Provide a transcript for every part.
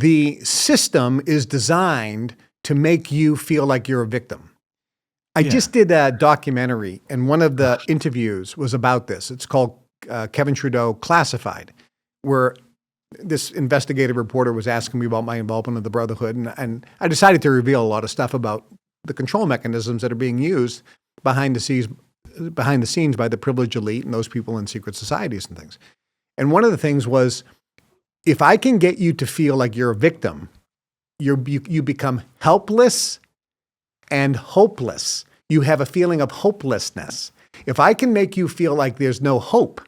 the system is designed to make you feel like you're a victim. I just did a documentary, and one of the interviews was about this. It's called Kevin Trudeau Classified, where this investigative reporter was asking me about my involvement in the Brotherhood, and I decided to reveal a lot of stuff about the control mechanisms that are being used behind the scenes by the privileged elite and those people in secret societies and things. And one of the things was, if I can get you to feel like you're a victim, you become helpless and hopeless. You have a feeling of hopelessness. If I can make you feel like there's no hope,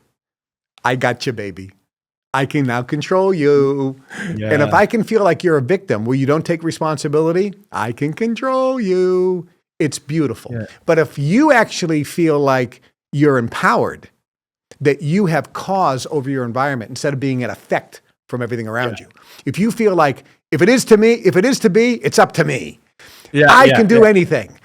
I got you, baby. I can now control you. Yeah. And if I can feel like you're a victim where you don't take responsibility, I can control you. It's beautiful. Yeah. But if you actually feel like you're empowered, that you have cause over your environment instead of being an effect from everything around you. If you feel like, if it is to be, it's up to me. I can do anything.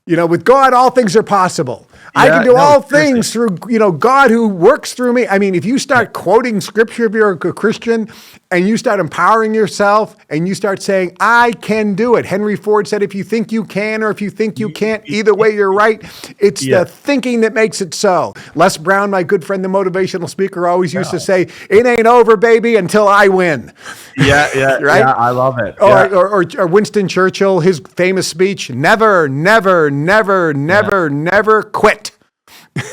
With God, all things are possible. I can do all things through, God who works through me. I mean, if you start quoting scripture, if you're a Christian, and you start empowering yourself and you start saying, I can do it. Henry Ford said, if you think you can, or if you think you can't, either way, you're right. It's the thinking that makes it so. Les Brown, my good friend, the motivational speaker, always used to say, it ain't over, baby, until I win. Right? Yeah, I love it. Or Winston Churchill, his famous speech, never, never, never, never, never quit.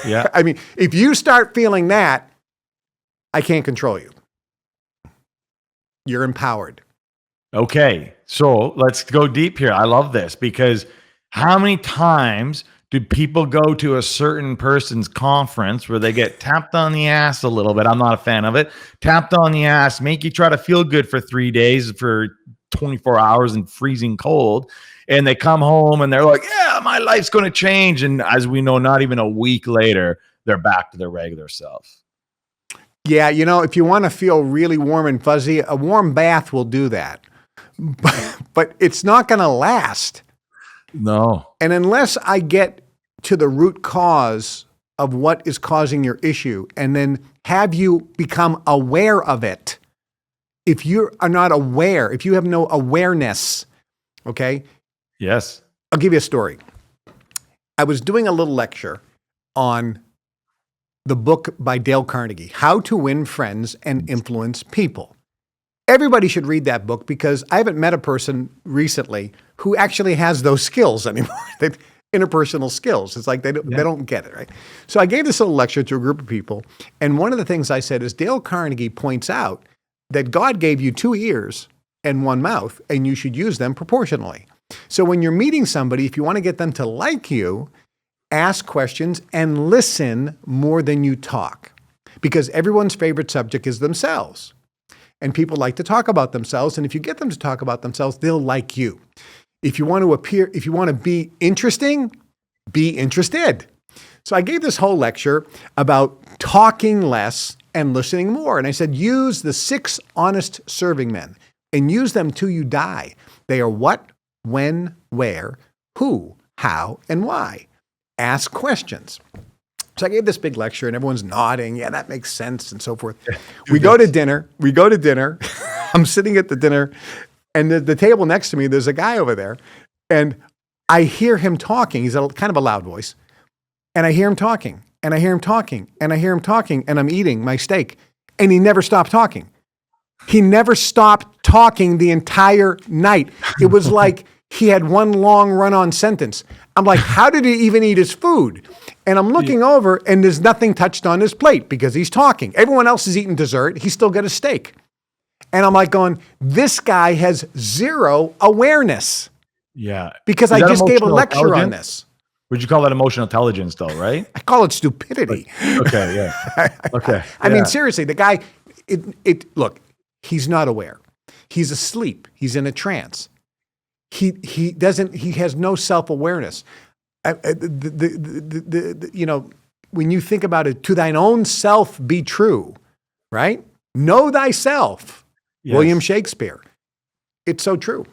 Yeah. I mean, if you start feeling that, I can't control you. You're empowered. Okay. So let's go deep here. I love this, because how many times do people go to a certain person's conference where they get tapped on the ass a little bit? I'm not a fan of it. Tapped on the ass, make you try to feel good for 3 days, for 24 hours in freezing cold. And they come home and they're like, yeah, my life's going to change. And as we know, not even a week later, they're back to their regular self. Yeah, if you want to feel really warm and fuzzy, a warm bath will do that. But it's not going to last. No. And unless I get to the root cause of what is causing your issue and then have you become aware of it, if you are not aware, if you have no awareness, okay? Yes. I'll give you a story. I was doing a little lecture on the book by Dale Carnegie, How to Win Friends and Influence People. Everybody should read that book, because I haven't met a person recently who actually has those skills anymore. Interpersonal skills. It's like they don't get it, right? So I gave this little lecture to a group of people, and one of the things I said is Dale Carnegie points out that God gave you 2 ears and 1 mouth, and you should use them proportionally. So when you're meeting somebody, if you want to get them to like you, ask questions and listen more than you talk, because everyone's favorite subject is themselves. And people like to talk about themselves. And if you get them to talk about themselves, they'll like you. If you want to be interesting, be interested. So I gave this whole lecture about talking less and listening more. And I said, use the 6 honest serving men and use them till you die. They are what, when, where, who, how, and why. Ask questions. So I gave this big lecture and everyone's nodding. Yeah, that makes sense, and so forth. We go to dinner. I'm sitting at the dinner, and the table next to me, there's a guy over there, and I hear him talking. He's kind of a loud voice. And I hear him talking, and I hear him talking, and I hear him talking, and I'm eating my steak, and he never stopped talking. He never stopped talking the entire night. It was like he had one long run-on sentence. I'm like, how did he even eat his food? And I'm looking over, and there's nothing touched on his plate because he's talking. Everyone else is eating dessert. He still got a steak. And I'm like going, this guy has zero awareness. Yeah. Because I just gave a lecture on this. Would you call that emotional intelligence, though, right? I call it stupidity. Okay, yeah. Okay. I mean, seriously, the guy, look, he's not aware. He's asleep. He's in a trance. He has no self-awareness. When you think about it, to thine own self be true, right? Know thyself. Yes. William Shakespeare. It's so true.